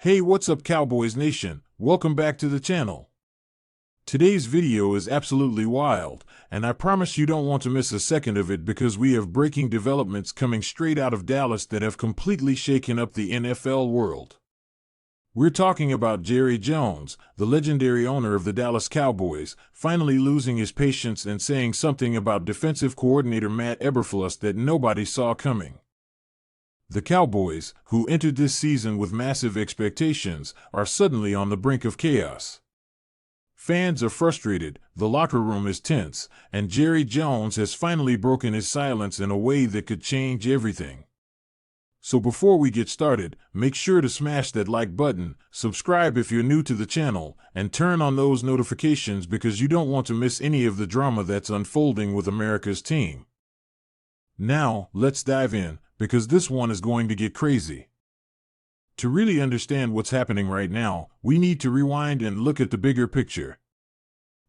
Hey, what's up, Cowboys Nation? Welcome back to the channel. Today's video is absolutely wild, and I promise you don't want to miss a second of it because we have breaking developments coming straight out of Dallas that have completely shaken up the NFL world. We're talking about Jerry Jones, the legendary owner of the Dallas Cowboys, finally losing his patience and saying something about defensive coordinator Matt Eberflus that nobody saw coming. The Cowboys, who entered this season with massive expectations, are suddenly on the brink of chaos. Fans are frustrated, the locker room is tense, and Jerry Jones has finally broken his silence in a way that could change everything. So before we get started, make sure to smash that like button, subscribe if you're new to the channel, and turn on those notifications because you don't want to miss any of the drama that's unfolding with America's team. Now, let's dive in, because this one is going to get crazy. To really understand what's happening right now, we need to rewind and look at the bigger picture.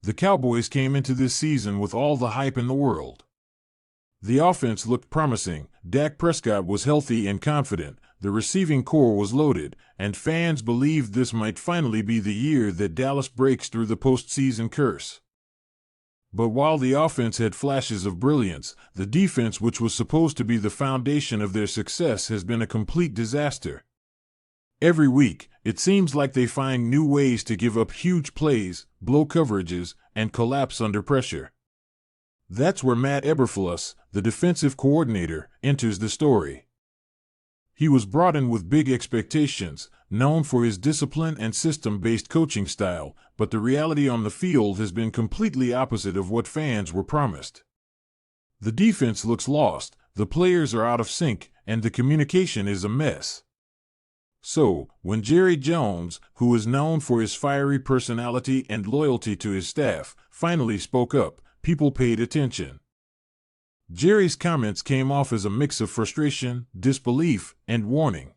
The Cowboys came into this season with all the hype in the world. The offense looked promising, Dak Prescott was healthy and confident, the receiving core was loaded, and fans believed this might finally be the year that Dallas breaks through the postseason curse. But while the offense had flashes of brilliance, the defense, which was supposed to be the foundation of their success, has been a complete disaster. Every week, it seems like they find new ways to give up huge plays, blow coverages, and collapse under pressure. That's where Matt Eberflus, the defensive coordinator, enters the story. He was brought in with big expectations, known for his discipline and system-based coaching style, but the reality on the field has been completely opposite of what fans were promised. The defense looks lost, the players are out of sync, and the communication is a mess. So, when Jerry Jones, who is known for his fiery personality and loyalty to his staff, finally spoke up, people paid attention. Jerry's comments came off as a mix of frustration, disbelief, and warning.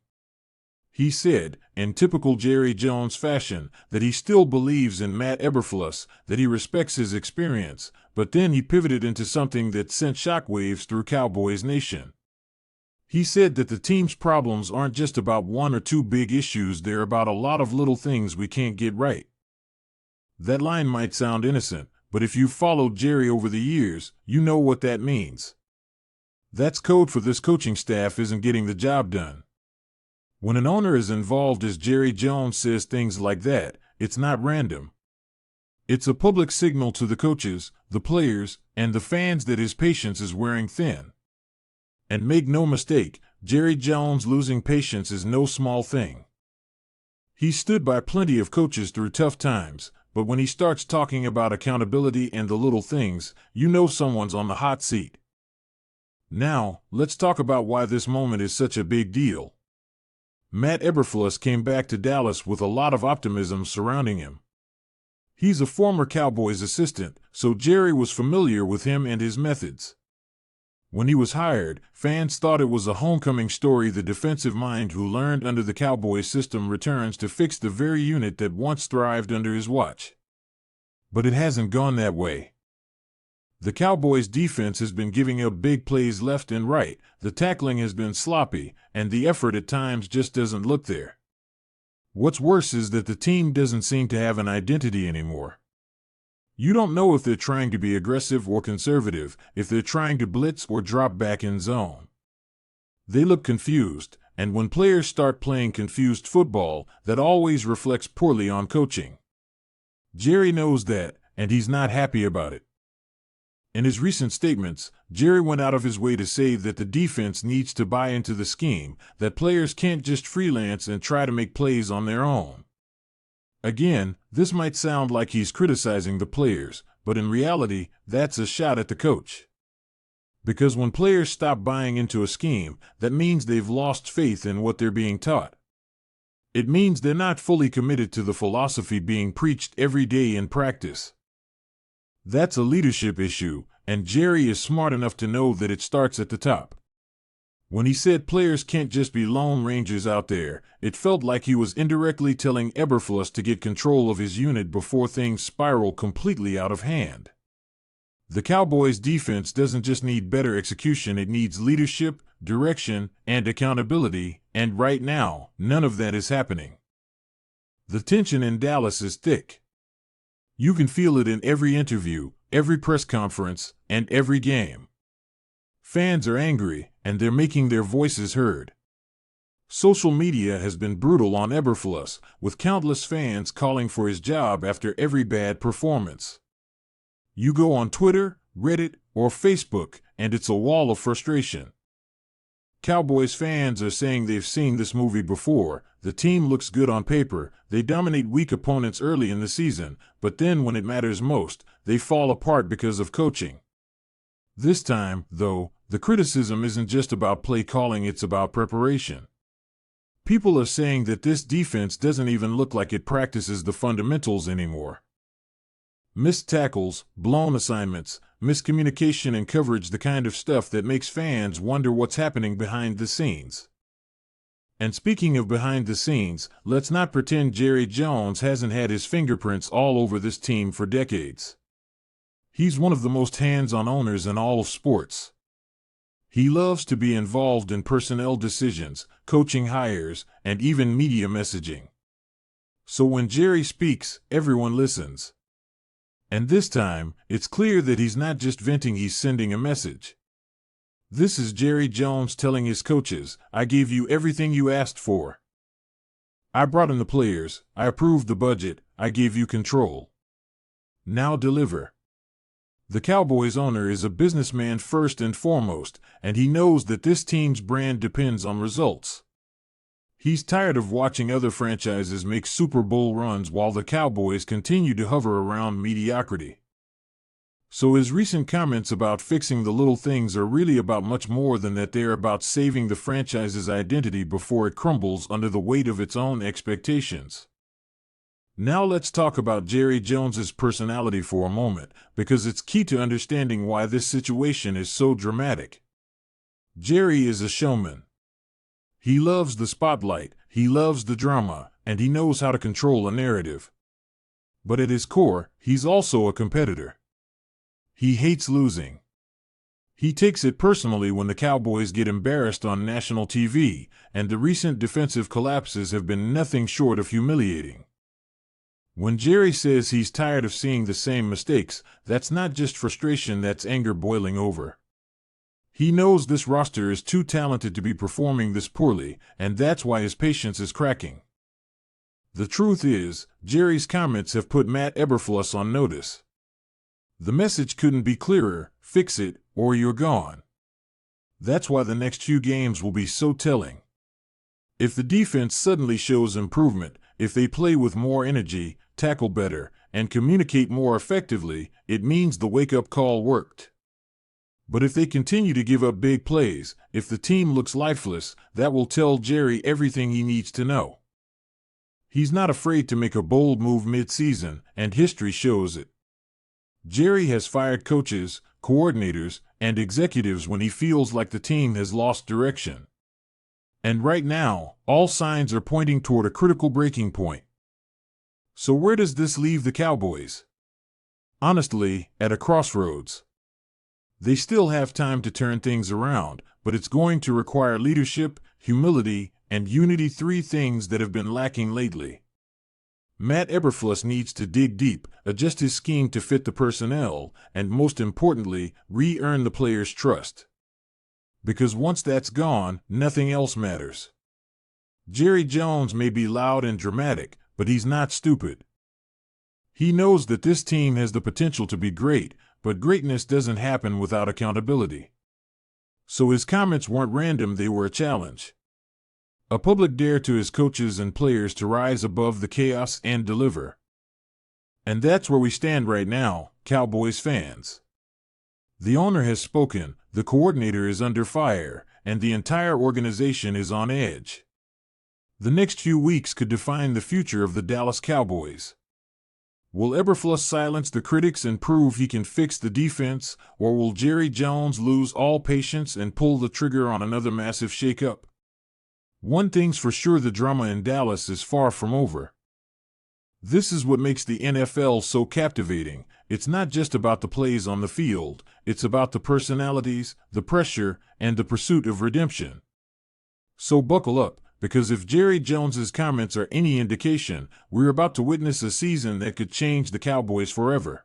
He said, in typical Jerry Jones fashion, that he still believes in Matt Eberflus, that he respects his experience, but then he pivoted into something that sent shockwaves through Cowboys Nation. He said that the team's problems aren't just about one or two big issues, they're about a lot of little things we can't get right. That line might sound innocent, but if you've followed Jerry over the years, you know what that means. That's code for this coaching staff isn't getting the job done. When an owner is involved, as Jerry Jones says things like that, it's not random. It's a public signal to the coaches, the players, and the fans that his patience is wearing thin. And make no mistake, Jerry Jones losing patience is no small thing. He stood by plenty of coaches through tough times, but when he starts talking about accountability and the little things, you know someone's on the hot seat. Now, let's talk about why this moment is such a big deal. Matt Eberflus came back to Dallas with a lot of optimism surrounding him. He's a former Cowboys assistant, so Jerry was familiar with him and his methods. When he was hired, fans thought it was a homecoming story. The defensive mind who learned under the Cowboys system returns to fix the very unit that once thrived under his watch. But it hasn't gone that way. The Cowboys' defense has been giving up big plays left and right, the tackling has been sloppy, and the effort at times just doesn't look there. What's worse is that the team doesn't seem to have an identity anymore. You don't know if they're trying to be aggressive or conservative, if they're trying to blitz or drop back in zone. They look confused, and when players start playing confused football, that always reflects poorly on coaching. Jerry knows that, and he's not happy about it. In his recent statements, Jerry went out of his way to say that the defense needs to buy into the scheme, that players can't just freelance and try to make plays on their own. Again, this might sound like he's criticizing the players, but in reality, that's a shot at the coach. Because when players stop buying into a scheme, that means they've lost faith in what they're being taught. It means they're not fully committed to the philosophy being preached every day in practice. That's a leadership issue, and Jerry is smart enough to know that it starts at the top. When he said players can't just be lone rangers out there, it felt like he was indirectly telling Eberflus to get control of his unit before things spiral completely out of hand. The Cowboys' defense doesn't just need better execution, it needs leadership, direction, and accountability, and right now, none of that is happening. The tension in Dallas is thick. You can feel it in every interview, every press conference, and every game. Fans are angry, and they're making their voices heard. Social media has been brutal on Eberflus, with countless fans calling for his job after every bad performance. You go on Twitter, Reddit, or Facebook, and it's a wall of frustration. Cowboys fans are saying they've seen this movie before. The team looks good on paper, they dominate weak opponents early in the season, but then when it matters most, they fall apart because of coaching. This time, though, the criticism isn't just about play calling, it's about preparation. People are saying that this defense doesn't even look like it practices the fundamentals anymore. Missed tackles, blown assignments, miscommunication and coverage, the kind of stuff that makes fans wonder what's happening behind the scenes. And speaking of behind the scenes, let's not pretend Jerry Jones hasn't had his fingerprints all over this team for decades. He's one of the most hands-on owners in all of sports. He loves to be involved in personnel decisions, coaching hires, and even media messaging. So when Jerry speaks, everyone listens. And this time, it's clear that he's not just venting, he's sending a message. This is Jerry Jones telling his coaches, I gave you everything you asked for. I brought in the players, I approved the budget, I gave you control. Now deliver. The Cowboys owner is a businessman first and foremost, and he knows that this team's brand depends on results. He's tired of watching other franchises make Super Bowl runs while the Cowboys continue to hover around mediocrity. So his recent comments about fixing the little things are really about much more than that. They're about saving the franchise's identity before it crumbles under the weight of its own expectations. Now let's talk about Jerry Jones's personality for a moment, because it's key to understanding why this situation is so dramatic. Jerry is a showman. He loves the spotlight, he loves the drama, and he knows how to control a narrative. But at his core, he's also a competitor. He hates losing. He takes it personally when the Cowboys get embarrassed on national TV, and the recent defensive collapses have been nothing short of humiliating. When Jerry says he's tired of seeing the same mistakes, that's not just frustration, that's anger boiling over. He knows this roster is too talented to be performing this poorly, and that's why his patience is cracking. The truth is, Jerry's comments have put Matt Eberflus on notice. The message couldn't be clearer: fix it, or you're gone. That's why the next few games will be so telling. If the defense suddenly shows improvement, if they play with more energy, tackle better, and communicate more effectively, it means the wake-up call worked. But if they continue to give up big plays, if the team looks lifeless, that will tell Jerry everything he needs to know. He's not afraid to make a bold move mid-season, and history shows it. Jerry has fired coaches, coordinators, and executives when he feels like the team has lost direction. And right now, all signs are pointing toward a critical breaking point. So where does this leave the Cowboys? Honestly, at a crossroads. They still have time to turn things around, but it's going to require leadership, humility, and unity, three things that have been lacking lately. Matt Eberflus needs to dig deep, adjust his scheme to fit the personnel, and most importantly, re-earn the players' trust. Because once that's gone, nothing else matters. Jerry Jones may be loud and dramatic, but he's not stupid. He knows that this team has the potential to be great, but greatness doesn't happen without accountability. So his comments weren't random, they were a challenge. A public dare to his coaches and players to rise above the chaos and deliver. And that's where we stand right now, Cowboys fans. The owner has spoken, the coordinator is under fire, and the entire organization is on edge. The next few weeks could define the future of the Dallas Cowboys. Will Eberflus silence the critics and prove he can fix the defense, or will Jerry Jones lose all patience and pull the trigger on another massive shakeup? One thing's for sure, the drama in Dallas is far from over. This is what makes the NFL so captivating. It's not just about the plays on the field, it's about the personalities, the pressure, and the pursuit of redemption. So buckle up, Because if Jerry Jones's comments are any indication, we're about to witness a season that could change the Cowboys forever.